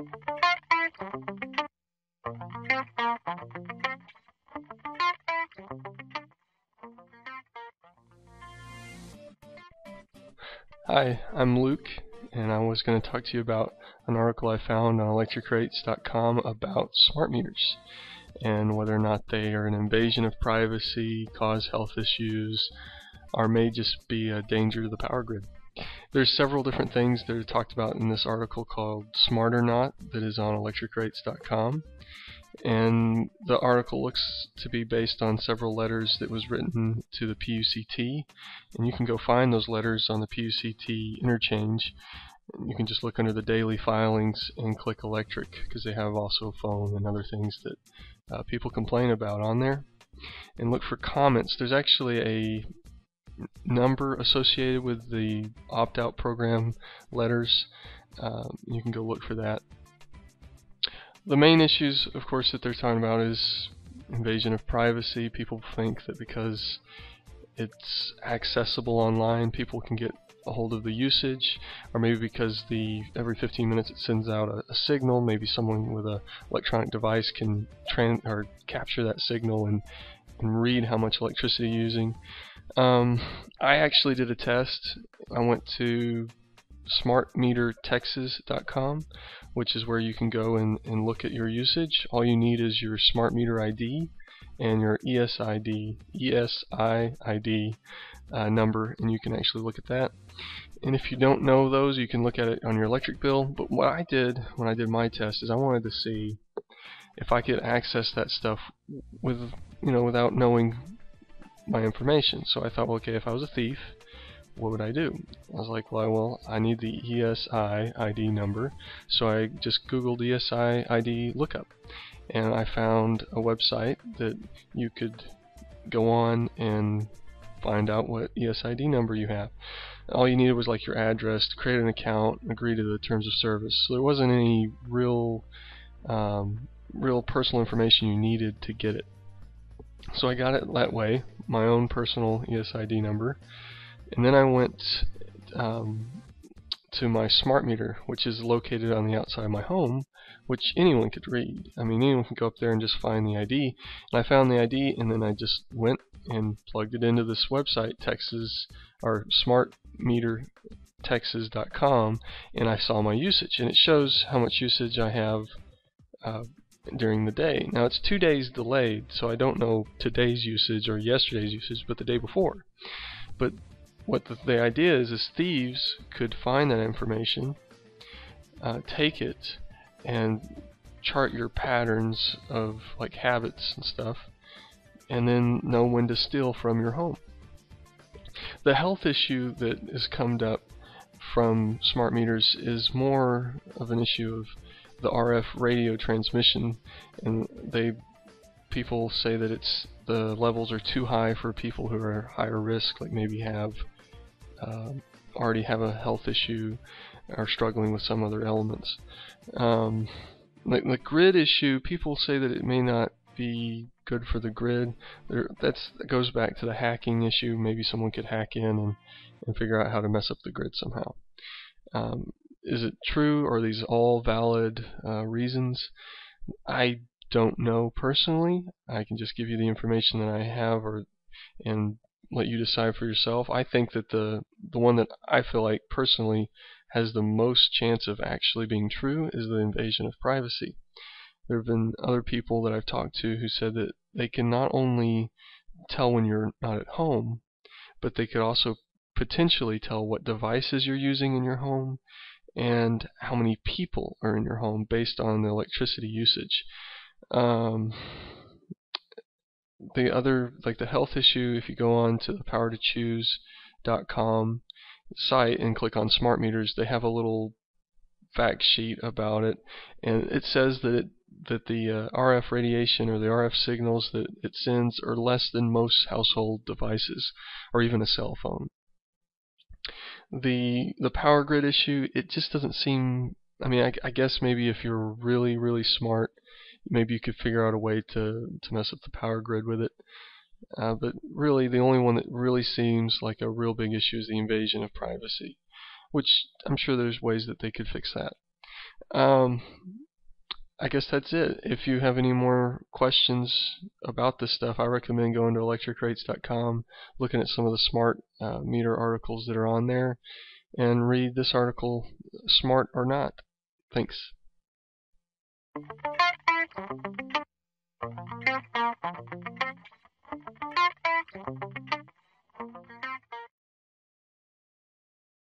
Hi, I'm Luke, and I was going to talk to you about an article I found on electricrates.com about smart meters and whether or not they are an invasion of privacy, cause health issues, or may just be a danger to the power grid. There's several different things that are talked about in this article called Smart or Not that is on electricrates.com. And the article looks to be based on several letters that was written to the PUCT, and you can go find those letters on the PUCT interchange. You can just look under the daily filings and click electric, because they have also phone and other things that people complain about on there. And look for comments. There's actually a number associated with the opt-out program letters. You can go look for that. The main issues, of course, that they're talking about is invasion of privacy. People think that because it's accessible online, people can get a hold of the usage, or maybe because every 15 minutes it sends out a signal. Maybe someone with an electronic device can capture that signal and read how much electricity you're using. I actually did a test. I went to smartmetertexas.com, which is where you can go and look at your usage. All you need is your smart meter ID and your ESI ID number, and you can actually look at that. And if you don't know those, you can look at it on your electric bill. But what I did when I did my test is I wanted to see if I could access that stuff without knowing my information. So I thought, well, okay, if I was a thief, what would I do? I was like, well, I need the ESI ID number. So I just Googled ESI ID lookup, and I found a website that you could go on and find out what ESID number you have. All you needed was like your address to create an account and agree to the terms of service. So there wasn't any real personal information you needed to get it. So I got it that way, my own personal ESID number. And then I went to my smart meter, which is located on the outside of my home, which anyone could read. I mean, anyone can go up there and just find the ID. And I found the ID, and then I just went and plugged it into this website, smartmetertexas.com, and I saw my usage. And it shows how much usage I have during the day. Now, it's 2 days delayed, so I don't know today's usage or yesterday's usage, but the day before. But what the idea is thieves could find that information, take it, and chart your patterns of like habits and stuff, and then know when to steal from your home. The health issue that has come up from smart meters is more of an issue of the RF radio transmission, and people say that the levels are too high for people who are higher risk, like maybe already have a health issue or struggling with some other elements. Like the grid issue, people say that it may not be good for the grid. That goes back to the hacking issue. Maybe someone could hack in and figure out how to mess up the grid somehow. Is it true? Are these all valid reasons? I don't know personally. I can just give you the information that I have, and let you decide for yourself. I think that the one that I feel like personally has the most chance of actually being true is the invasion of privacy. There have been other people that I've talked to who said that they can not only tell when you're not at home, but they could also potentially tell what devices you're using in your home and how many people are in your home based on the electricity usage. The other, like the health issue, if you go on to the powertochoose.com site and click on smart meters, they have a little fact sheet about it, and it says that the RF radiation or the RF signals that it sends are less than most household devices or even a cell phone. The power grid issue, it just doesn't seem, I mean, I guess maybe if you're really, really smart, maybe you could figure out a way to mess up the power grid with it. But really, the only one that really seems like a real big issue is the invasion of privacy, which I'm sure there's ways that they could fix that. Um, I guess that's it. If you have any more questions about this stuff, I recommend going to electricrates.com, looking at some of the smart meter articles that are on there, and read this article, Smart or Not. Thanks.